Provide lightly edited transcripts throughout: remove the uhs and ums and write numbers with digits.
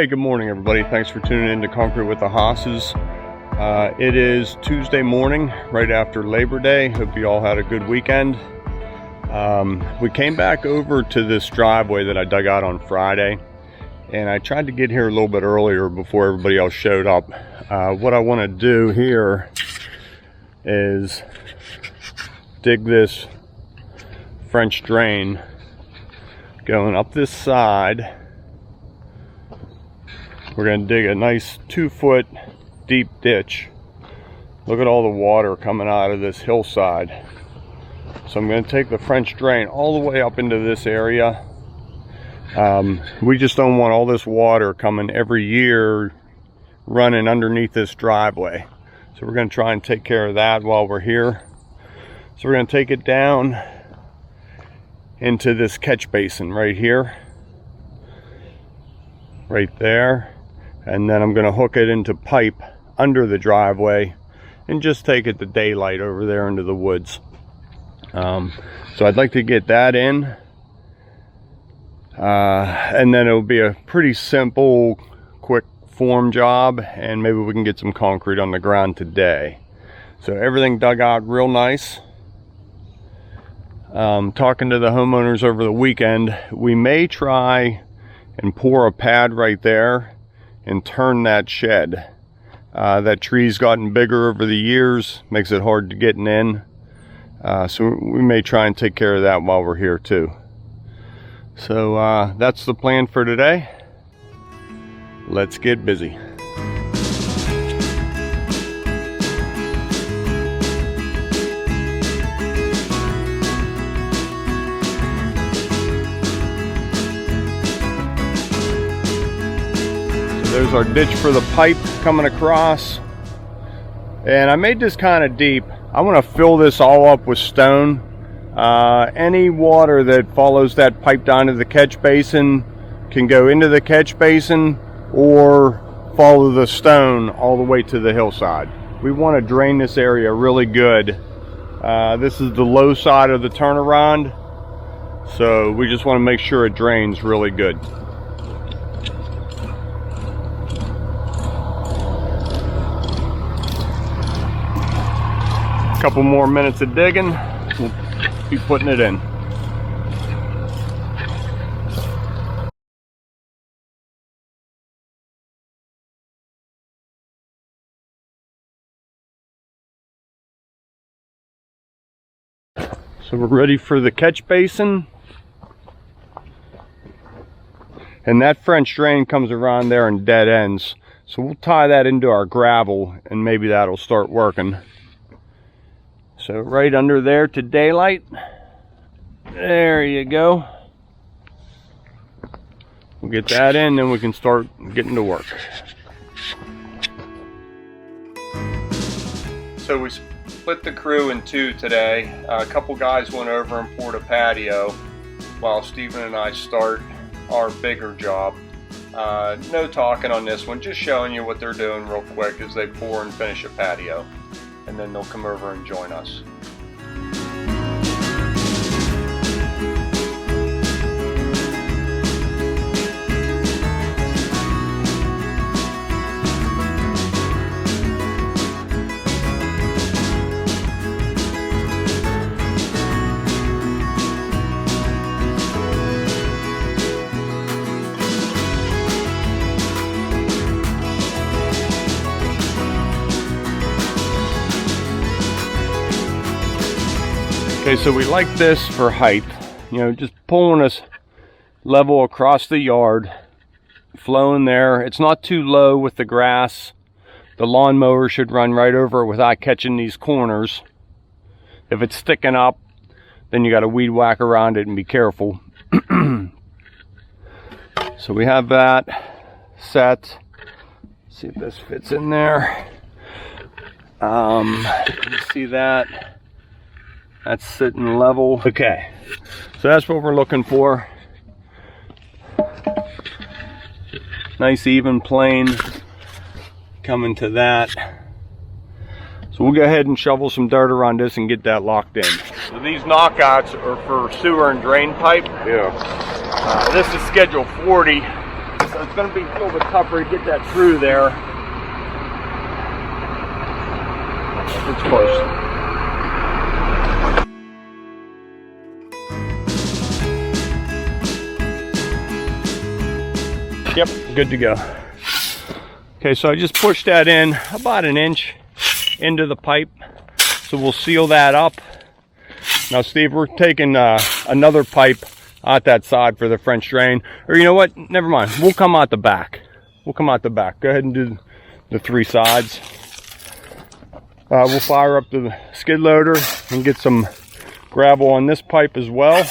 Hey, good morning everybody. Thanks for tuning in to Concurrent with the Hosses. It is Tuesday morning, right after Labor Day. Hope you all had a good weekend. We came back over to this driveway that I dug out on Friday, and I tried to get here a little bit earlier before everybody else showed up. What I want to do here is dig this French drain going up this side. We're going to dig a nice 2-foot deep ditch. Look at all the water coming out of this hillside. So I'm going to take the French drain all the way up into this area. We just don't want all this water coming every year running underneath this driveway. So we're going to try and take care of that while we're here. So we're going to take it down into this catch basin right here. Right there. And then I'm going to hook it into pipe under the driveway and just take it to daylight over there into the woods. So I'd like to get that in, and then it'll be a pretty simple, quick form job, and maybe we can get some concrete on the ground today. So everything dug out real nice. Talking to the homeowners over the weekend, we may try and pour a pad right there and turn that shed. That tree's gotten bigger over the years, makes it hard to get in. So we may try and take care of that while we're here too. So that's the plan for today. Let's get busy. There's our ditch for the pipe coming across. And I made this kind of deep. I want to fill this all up with stone. Any water that follows that pipe down to the catch basin can go into the catch basin or follow the stone all the way to the hillside. We want to drain this area really good. This is the low side of the turnaround, so we just want to make sure it drains really good. Couple more minutes of digging, we'll be putting it in. So we're ready for the catch basin. And that French drain comes around there and dead ends. So we'll tie that into our gravel and maybe that'll start working. So right under there to daylight. There you go. We'll get that in, then we can start getting to work. So we split the crew in two today. A couple guys went over and poured a patio while Stephen and I start our bigger job. No talking on this one, just showing you what they're doing real quick as they pour and finish a patio. And then they'll come over and join us. Okay, so we like this for height, you know, just pulling us level across the yard, flowing there. It's not too low with the grass. The lawnmower should run right over it without catching these corners. If it's sticking up, then you got to weed whack around it and be careful. So we have that set. Let's see if this fits in there. You see that? That's sitting level. Okay, so that's what we're looking for. Nice even plane coming to that. So we'll go ahead and shovel some dirt around this and get that locked in. So these knockouts are for sewer and drain pipe. Yeah. This is schedule 40. So it's going to be a little bit tougher to get that through there. It's close. Yep, good to go. Okay, so I just pushed that in about an inch into the pipe. So we'll seal that up. Now, Steve, we're taking another pipe out that side for the French drain. Or you know what? Never mind. We'll come out the back. We'll come out the back. Go ahead and do the 3 sides. We'll fire up the skid loader and get some gravel on this pipe as well.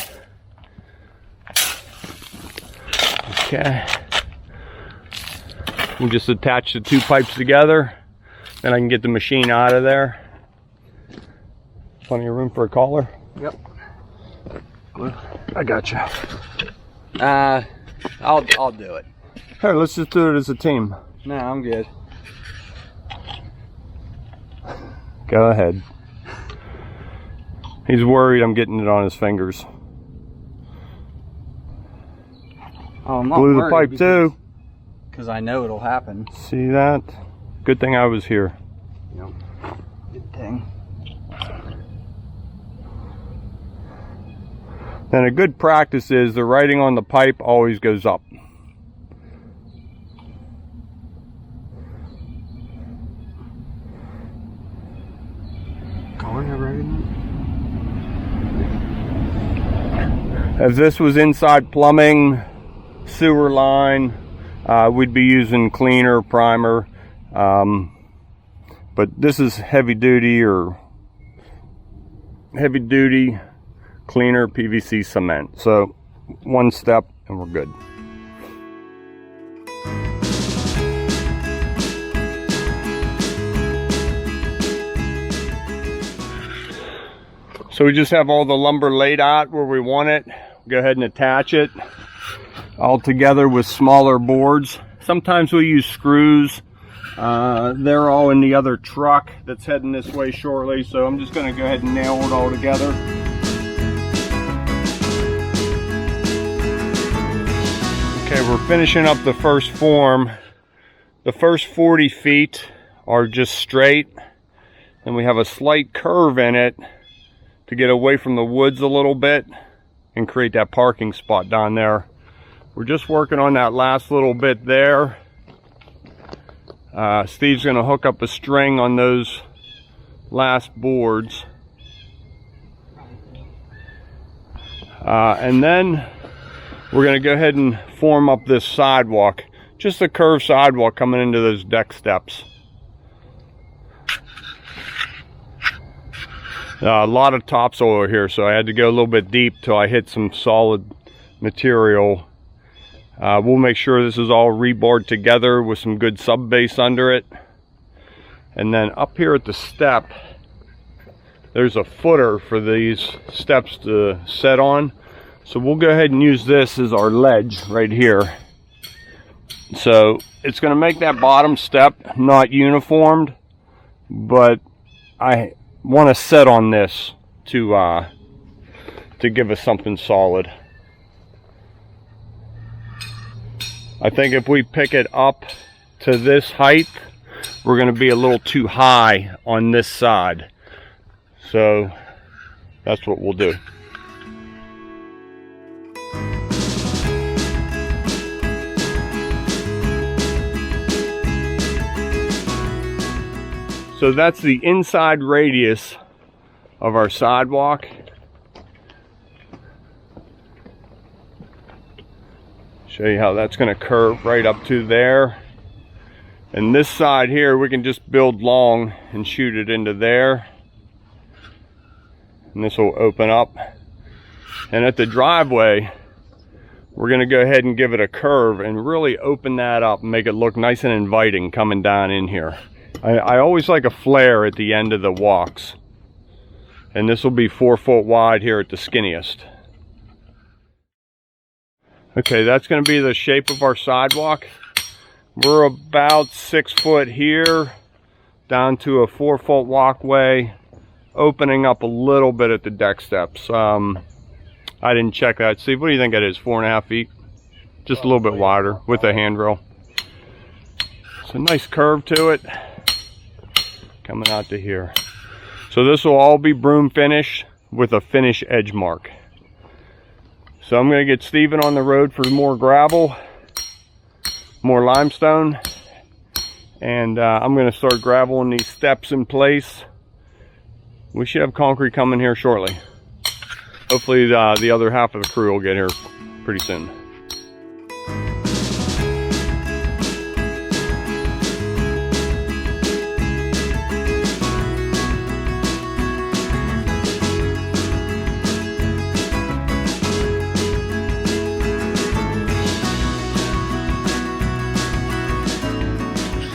Okay. We'll just attach the 2 pipes together. Then I can get the machine out of there. Plenty of room for a collar? Yep. I got you. I'll do it. Here, let's just do it as a team. No, I'm good. Go ahead. He's worried I'm getting it on his fingers. Oh, I'm not Blew the worried pipe too. Because I know it'll happen. See that? Good thing I was here. Yep. Good thing. And a good practice is the writing on the pipe always goes up. If this was inside plumbing, sewer line, we'd be using cleaner, primer. But this is heavy duty cleaner PVC cement. So 1 step and we're good. So we just have all the lumber laid out where we want it. Go ahead and attach it all together with smaller boards. Sometimes we use screws. They're all in the other truck that's heading this way shortly, so I'm just going to go ahead and nail it all together. Okay, we're finishing up the first form. The first 40 feet are just straight, and we have a slight curve in it to get away from the woods a little bit and create that parking spot down there. We're just working on that last little bit there. Steve's going to hook up a string on those last boards. And then we're going to go ahead and form up this sidewalk. Just a curved sidewalk coming into those deck steps. A lot of topsoil here, so I had to go a little bit deep till I hit some solid material. We'll make sure this is all rebarred together with some good sub base under it. And then up here at the step, there's a footer for these steps to set on. So we'll go ahead and use this as our ledge right here. So it's going to make that bottom step not uniformed, but I want to set on this to give us something solid. I think if we pick it up to this height, we're going to be a little too high on this side. So that's what we'll do. So that's the inside radius of our sidewalk. Show you how that's going to curve right up to there. And this side here, we can just build long and shoot it into there. And this will open up. And at the driveway, we're going to go ahead and give it a curve and really open that up and make it look nice and inviting coming down in here. I always like a flare at the end of the walks. And this will be 4 foot wide here at the skinniest. Okay, that's going to be the shape of our sidewalk. We're about 6 foot here, down to a 4 foot walkway, opening up a little bit at the deck steps. I didn't check that. Steve, what do you think that is, 4.5 feet? just a little bit wider with a handrail. It's a nice curve to it coming out to here. So this will all be broom finish with a finish edge mark. So I'm going to get Steven on the road for more gravel, more limestone, and I'm going to start graveling these steps in place. We should have concrete coming here shortly. Hopefully the other half of the crew will get here pretty soon.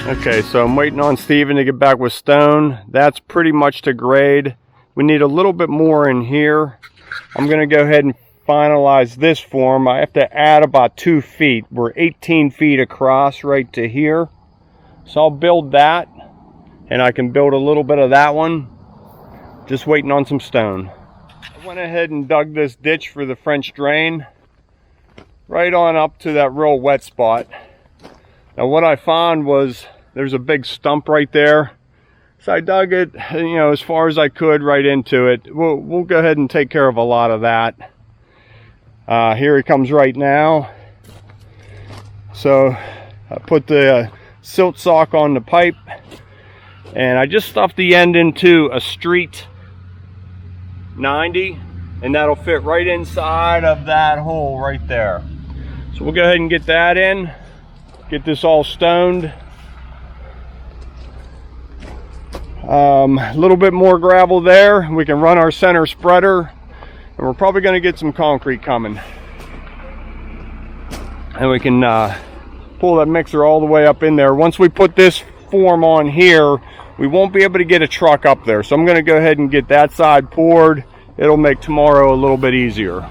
Okay, so I'm waiting on Steven to get back with stone. That's pretty much to grade. We need a little bit more in here. I'm going to go ahead and finalize this form. I have to add about 2 feet. We're 18 feet across right to here. So I'll build that, and I can build a little bit of that one. Just waiting on some stone. I went ahead and dug this ditch for the French drain right on up to that real wet spot. Now what I found was there's a big stump right there. So I dug it, you know, as far as I could right into it. We'll go ahead and take care of a lot of that. Here he comes right now. So I put the silt sock on the pipe, and I just stuffed the end into a street 90, and that'll fit right inside of that hole right there. So we'll go ahead and get that in, get this all stoned. A little bit more gravel there. We can run our center spreader, and we're probably going to get some concrete coming. And we can pull that mixer all the way up in there. Once we put this form on here, we won't be able to get a truck up there. So I'm going to go ahead and get that side poured. It'll make tomorrow a little bit easier.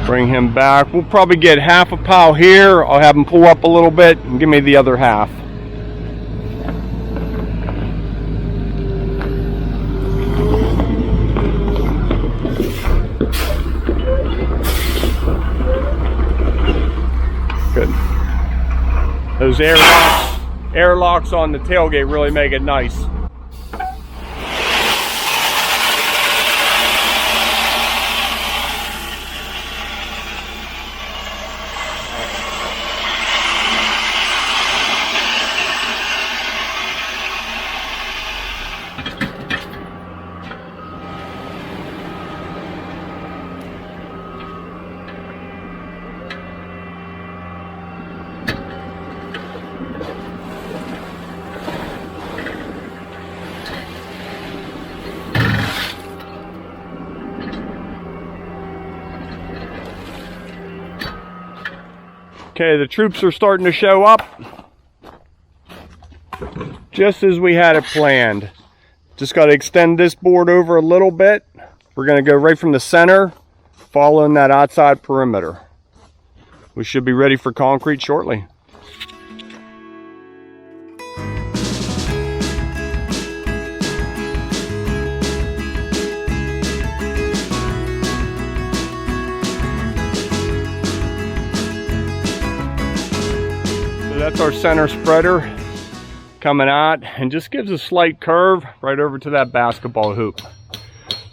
Bring him back. We'll probably get half a pile here. I'll have him pull up a little bit and give me the other half. Good. Those airlocks on the tailgate really make it nice. Okay, the troops are starting to show up, just as we had it planned. Just got to extend this board over a little bit. We're going to go right from the center, following that outside perimeter. We should be ready for concrete shortly. That's our center spreader coming out, and just gives a slight curve right over to that basketball hoop.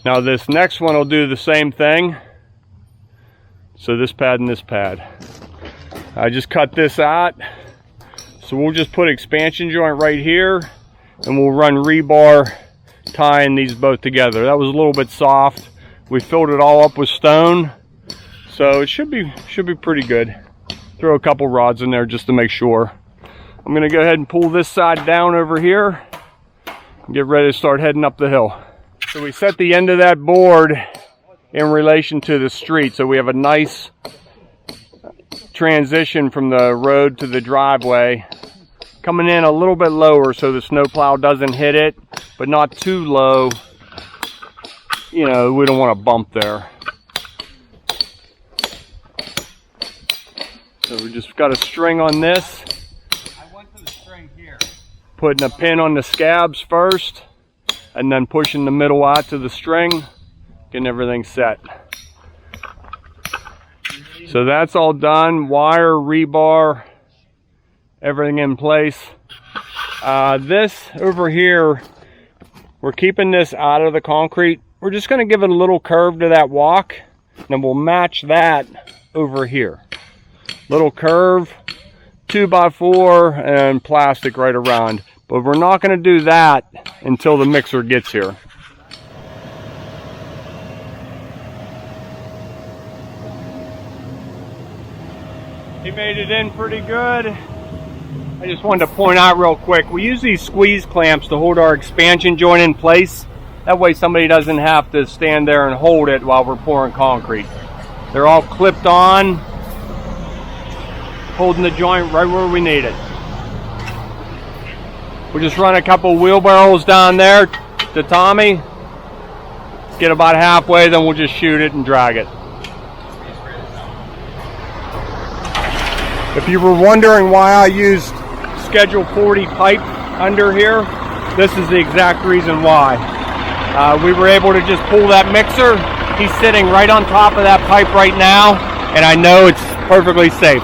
Now this next one will do the same thing. So this pad and this pad. I just cut this out. So we'll just put expansion joint right here, and we'll run rebar tying these both together. That was a little bit soft. We filled it all up with stone, so it should be pretty good. Throw a couple rods in there just to make sure. I'm going to go ahead and pull this side down over here and get ready to start heading up the hill. So we set the end of that board in relation to the street, so we have a nice transition from the road to the driveway, coming in a little bit lower so the snowplow doesn't hit it, but not too low. You know, we don't want to bump there. So we just got a string on this. I went to the string here. Putting a pin on the scabs first. and then pushing the middle out to the string, getting everything set. So that's all done. Wire, rebar, everything in place. This over here, we're keeping this out of the concrete. We're just going to give it a little curve to that walk, and then we'll match that over here. Little curve, 2x4, and plastic right around. But we're not going to do that until the mixer gets here. He made it in pretty good. I just wanted to point out real quick, we use these squeeze clamps to hold our expansion joint in place. That way somebody doesn't have to stand there and hold it while we're pouring concrete. They're all clipped on, holding the joint right where we need it. We just run a couple wheelbarrows down there to Tommy, get about halfway, then we'll just shoot it and drag it. If you were wondering why I used Schedule 40 pipe under here, this is the exact reason why. We were able to just pull that mixer. He's sitting right on top of that pipe right now, and I know it's perfectly safe.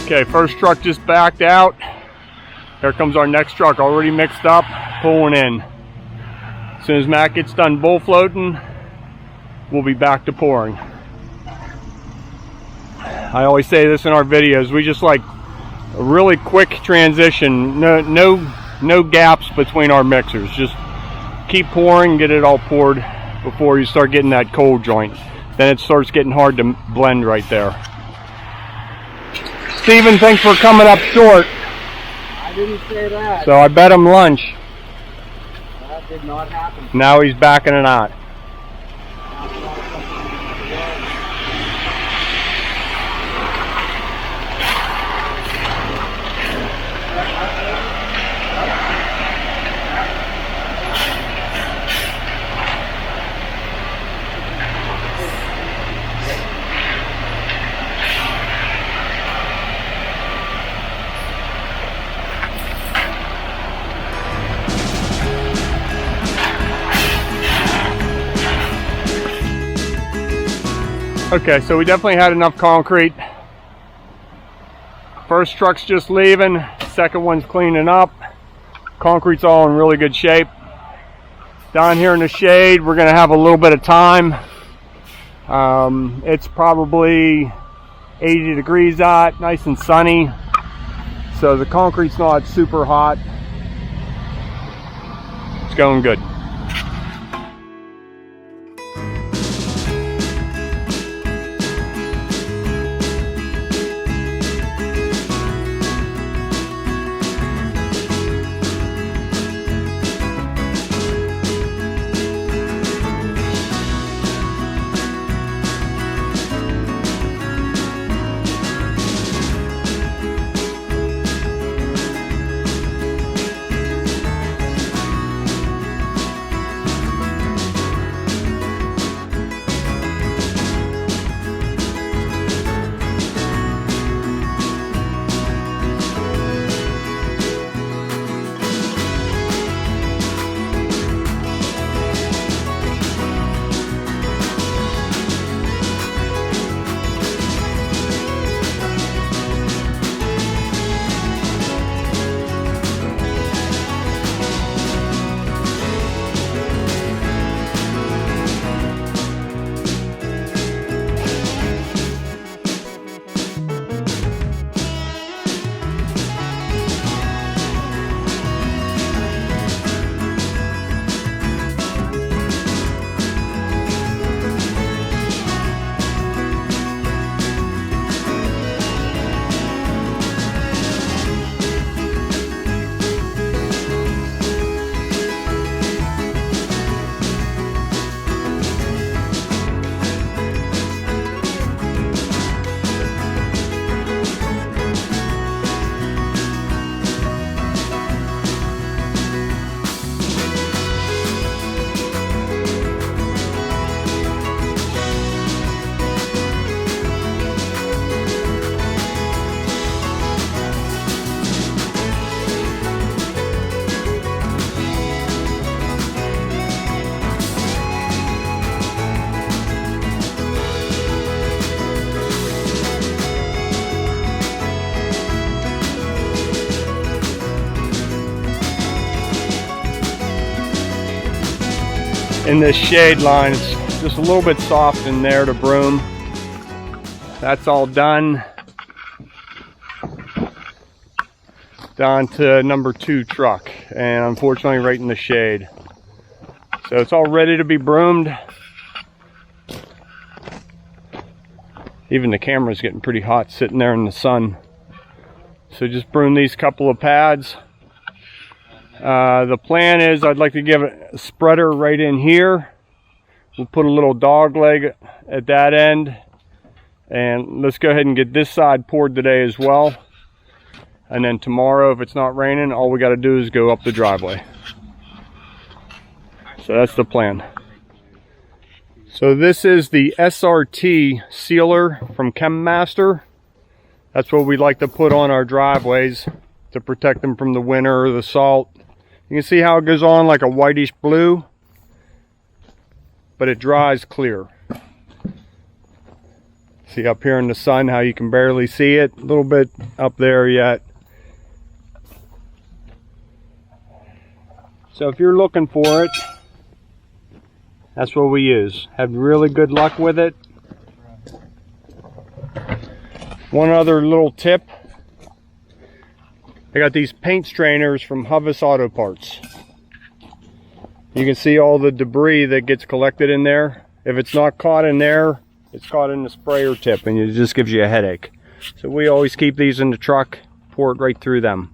Okay, first truck just backed out. Here comes our next truck, already mixed up, pulling in. As soon as Matt gets done bull floating, we'll be back to pouring. I always say this in our videos, we just like a really quick transition, no gaps between our mixers. Just keep pouring, get it all poured before you start getting that cold joint. Then it starts getting hard to blend right there. Steven, thanks for coming up short. I didn't say that. So I bet him lunch. That did not happen. Now he's backing it out. Okay, so we definitely had enough concrete. First truck's just leaving, second one's cleaning up. Concrete's all in really good shape. Down here in the shade, we're gonna have a little bit of time. It's probably 80 degrees out, nice and sunny. So the concrete's not super hot. It's going good. in this shade line. It's just a little bit soft in there to broom. That's all done. Down to number 2 truck, and unfortunately right in the shade. So it's all ready to be broomed. Even the camera's getting pretty hot sitting there in the sun. So just broom these couple of pads. The plan is I'd like to give it a spreader right in here. We'll put a little dog leg at that end. And let's go ahead and get this side poured today as well. And then tomorrow, if it's not raining, all we got to do is go up the driveway. So that's the plan. So this is the SRT sealer from ChemMaster. That's what we like to put on our driveways to protect them from the winter or the salt. You can see how it goes on like a whitish blue, but it dries clear. See up here in the sun how you can barely see it, a little bit up there yet. So if you're looking for it, that's what we use. Had really good luck with it. One other little tip. I got these paint strainers from Huvis Auto Parts. You can see all the debris that gets collected in there. If it's not caught in there, it's caught in the sprayer tip and it just gives you a headache. So we always keep these in the truck, pour it right through them.